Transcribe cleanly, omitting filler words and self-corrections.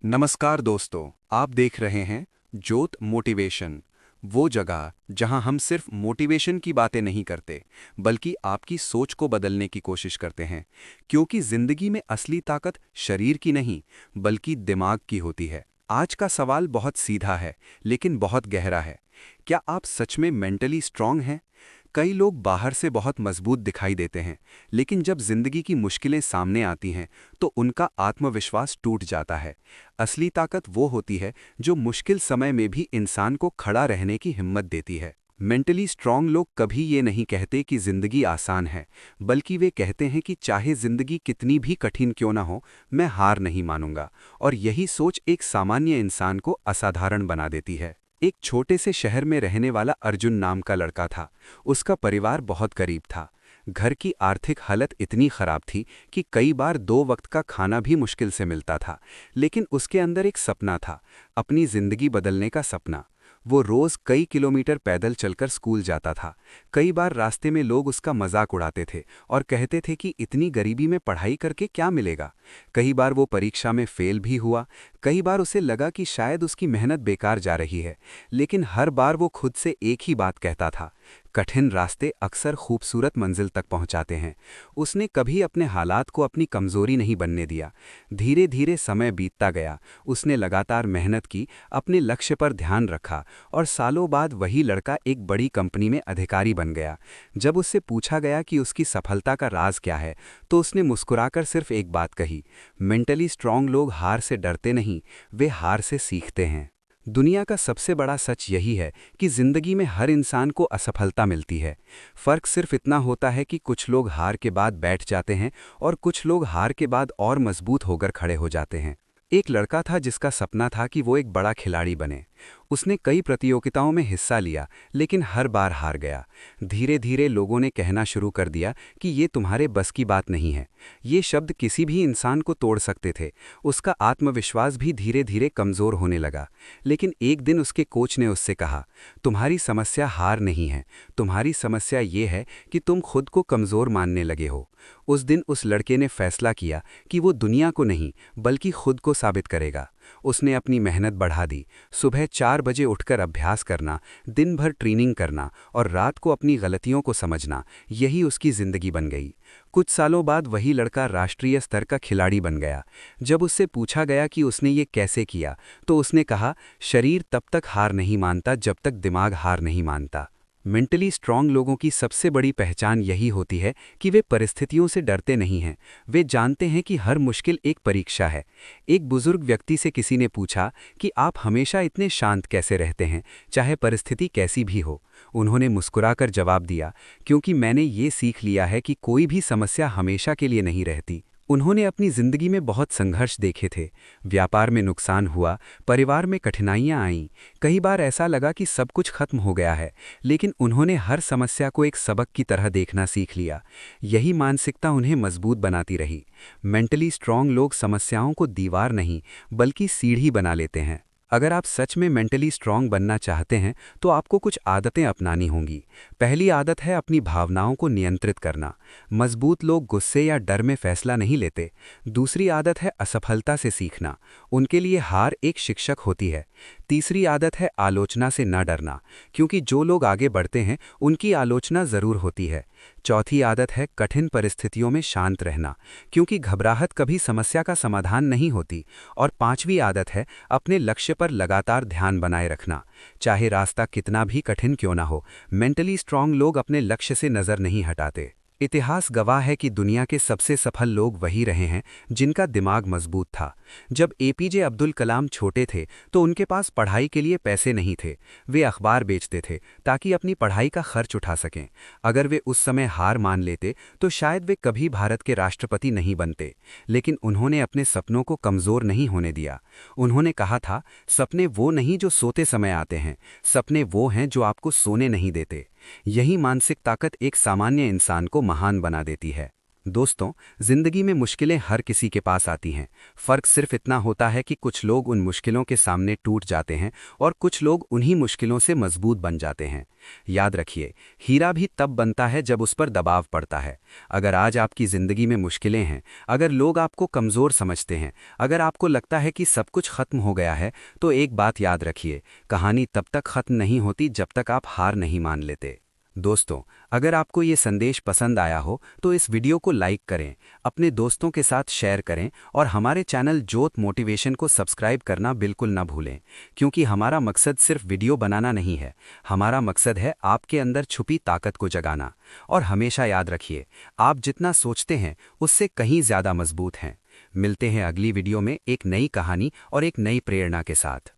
नमस्कार दोस्तों, आप देख रहे हैं ज्योत मोटिवेशन। वो जगह जहां हम सिर्फ मोटिवेशन की बातें नहीं करते, बल्कि आपकी सोच को बदलने की कोशिश करते हैं। क्योंकि जिंदगी में असली ताकत शरीर की नहीं, बल्कि दिमाग की होती है। आज का सवाल बहुत सीधा है, लेकिन बहुत गहरा है। क्या आप सच में मेंटली स्ट्रांग हैं? कई लोग बाहर से बहुत मजबूत दिखाई देते हैं, लेकिन जब जिंदगी की मुश्किलें सामने आती हैं तो उनका आत्मविश्वास टूट जाता है। असली ताकत वो होती है जो मुश्किल समय में भी इंसान को खड़ा रहने की हिम्मत देती है। मेंटली स्ट्रांग लोग कभी ये नहीं कहते कि जिंदगी आसान है, बल्कि वे कहते हैं कि चाहे जिंदगी कितनी भी कठिन क्यों ना हो, मैं हार नहीं मानूंगा। और यही सोच एक सामान्य इंसान को असाधारण बना देती है। एक छोटे से शहर में रहने वाला अर्जुन नाम का लड़का था। उसका परिवार बहुत गरीब था। घर की आर्थिक हालत इतनी खराब थी कि कई बार 2 वक्त का खाना भी मुश्किल से मिलता था। लेकिन उसके अंदर एक सपना था, अपनी जिंदगी बदलने का सपना। वो रोज कई किलोमीटर पैदल चलकर स्कूल जाता था। कई बार रास्ते में लोग उसका मजाक उड़ाते थे और कहते थे कि इतनी गरीबी में पढ़ाई करके क्या मिलेगा। कई बार वो परीक्षा में फेल भी हुआ। कई बार उसे लगा कि शायद उसकी मेहनत बेकार जा रही है। लेकिन हर बार वो खुद से एक ही बात कहता था, कठिन रास्ते अक्सर खूबसूरत मंजिल तक पहुंचाते हैं। उसने कभी अपने हालात को अपनी कमजोरी नहीं बनने दिया। धीरे धीरे समय बीतता गया। उसने लगातार मेहनत की, अपने लक्ष्य पर ध्यान रखा, और सालों बाद वही लड़का एक बड़ी कंपनी में अधिकारी बन गया। जब उससे पूछा गया कि उसकी सफलता का राज क्या है, तो उसने मुस्कुराकर सिर्फ एक बात कही, मेंटली स्ट्रांग लोग हार से डरते नहीं, वे हार से सीखते हैं। दुनिया का सबसे बड़ा सच यही है कि जिंदगी में हर इंसान को असफलता मिलती है। फर्क सिर्फ इतना होता है कि कुछ लोग हार के बाद बैठ जाते हैं और कुछ लोग हार के बाद और मजबूत होकर खड़े हो जाते हैं। एक लड़का था जिसका सपना था कि वो एक बड़ा खिलाड़ी बने। उसने कई प्रतियोगिताओं में हिस्सा लिया, लेकिन हर बार हार गया। धीरे धीरे लोगों ने कहना शुरू कर दिया कि ये तुम्हारे बस की बात नहीं है। ये शब्द किसी भी इंसान को तोड़ सकते थे। उसका आत्मविश्वास भी धीरे धीरे कमजोर होने लगा। लेकिन एक दिन उसके कोच ने उससे कहा, तुम्हारी समस्या हार नहीं है, तुम्हारी समस्या ये है कि तुम खुद को कमजोर मानने लगे हो। उस दिन उस लड़के ने फैसला किया कि वो दुनिया को नहीं, बल्कि खुद को साबित करेगा। उसने अपनी मेहनत बढ़ा दी। सुबह 4 बजे उठकर अभ्यास करना, दिन भर ट्रेनिंग करना और रात को अपनी गलतियों को समझना, यही उसकी जिंदगी बन गई। कुछ सालों बाद वही लड़का राष्ट्रीय स्तर का खिलाड़ी बन गया। जब उससे पूछा गया कि उसने ये कैसे किया, तो उसने कहा, शरीर तब तक हार नहीं मानता जब तक दिमाग हार नहीं मानता। मेंटली स्ट्रांग लोगों की सबसे बड़ी पहचान यही होती है कि वे परिस्थितियों से डरते नहीं हैं। वे जानते हैं कि हर मुश्किल एक परीक्षा है। एक बुजुर्ग व्यक्ति से किसी ने पूछा कि आप हमेशा इतने शांत कैसे रहते हैं, चाहे परिस्थिति कैसी भी हो। उन्होंने मुस्कुराकर जवाब दिया, क्योंकि मैंने ये सीख लिया है कि कोई भी समस्या हमेशा के लिए नहीं रहती। उन्होंने अपनी जिंदगी में बहुत संघर्ष देखे थे। व्यापार में नुकसान हुआ, परिवार में कठिनाइयां आईं। कई बार ऐसा लगा कि सब कुछ खत्म हो गया है, लेकिन उन्होंने हर समस्या को एक सबक की तरह देखना सीख लिया। यही मानसिकता उन्हें मजबूत बनाती रही। मेंटली स्ट्रांग लोग समस्याओं को दीवार नहीं, बल्कि सीढ़ी बना लेते हैं। अगर आप सच में मेंटली स्ट्रांग बनना चाहते हैं तो आपको कुछ आदतें अपनानी होंगी। पहली आदत है अपनी भावनाओं को नियंत्रित करना। मजबूत लोग गुस्से या डर में फैसला नहीं लेते। दूसरी आदत है असफलता से सीखना। उनके लिए हार एक शिक्षक होती है। तीसरी आदत है आलोचना से न डरना, क्योंकि जो लोग आगे बढ़ते हैं उनकी आलोचना जरूर होती है। चौथी आदत है कठिन परिस्थितियों में शांत रहना, क्योंकि घबराहट कभी समस्या का समाधान नहीं होती। और पांचवी आदत है अपने लक्ष्य पर लगातार ध्यान बनाए रखना, चाहे रास्ता कितना भी कठिन क्यों ना हो। मेंटली स्ट्रांग लोग अपने लक्ष्य से नजर नहीं हटाते। इतिहास गवाह है कि दुनिया के सबसे सफल लोग वही रहे हैं जिनका दिमाग मजबूत था। जब एपीजे अब्दुल कलाम छोटे थे तो उनके पास पढ़ाई के लिए पैसे नहीं थे। वे अखबार बेचते थे ताकि अपनी पढ़ाई का खर्च उठा सकें। अगर वे उस समय हार मान लेते तो शायद वे कभी भारत के राष्ट्रपति नहीं बनते। लेकिन उन्होंने अपने सपनों को कमजोर नहीं होने दिया। उन्होंने कहा था, सपने वो नहीं जो सोते समय आते हैं, सपने वो हैं जो आपको सोने नहीं देते। यही मानसिक ताकत एक सामान्य इंसान को महान बना देती है। दोस्तों, जिंदगी में मुश्किलें हर किसी के पास आती हैं। फर्क सिर्फ इतना होता है कि कुछ लोग उन मुश्किलों के सामने टूट जाते हैं और कुछ लोग उन्हीं मुश्किलों से मजबूत बन जाते हैं। याद रखिए, हीरा भी तब बनता है जब उस पर दबाव पड़ता है। अगर आज आपकी जिंदगी में मुश्किलें हैं, अगर लोग आपको कमजोर समझते हैं, अगर आपको लगता है कि सब कुछ खत्म हो गया है, तो एक बात याद रखिए, कहानी तब तक खत्म नहीं होती जब तक आप हार नहीं मान लेते। दोस्तों, अगर आपको ये संदेश पसंद आया हो तो इस वीडियो को लाइक करें, अपने दोस्तों के साथ शेयर करें और हमारे चैनल ज्योत मोटिवेशन को सब्सक्राइब करना बिल्कुल न भूलें, क्योंकि हमारा मकसद सिर्फ वीडियो बनाना नहीं है। हमारा मकसद है आपके अंदर छुपी ताकत को जगाना। और हमेशा याद रखिए, आप जितना सोचते हैं उससे कहीं ज़्यादा मजबूत हैं। मिलते हैं अगली वीडियो में एक नई कहानी और एक नई प्रेरणा के साथ।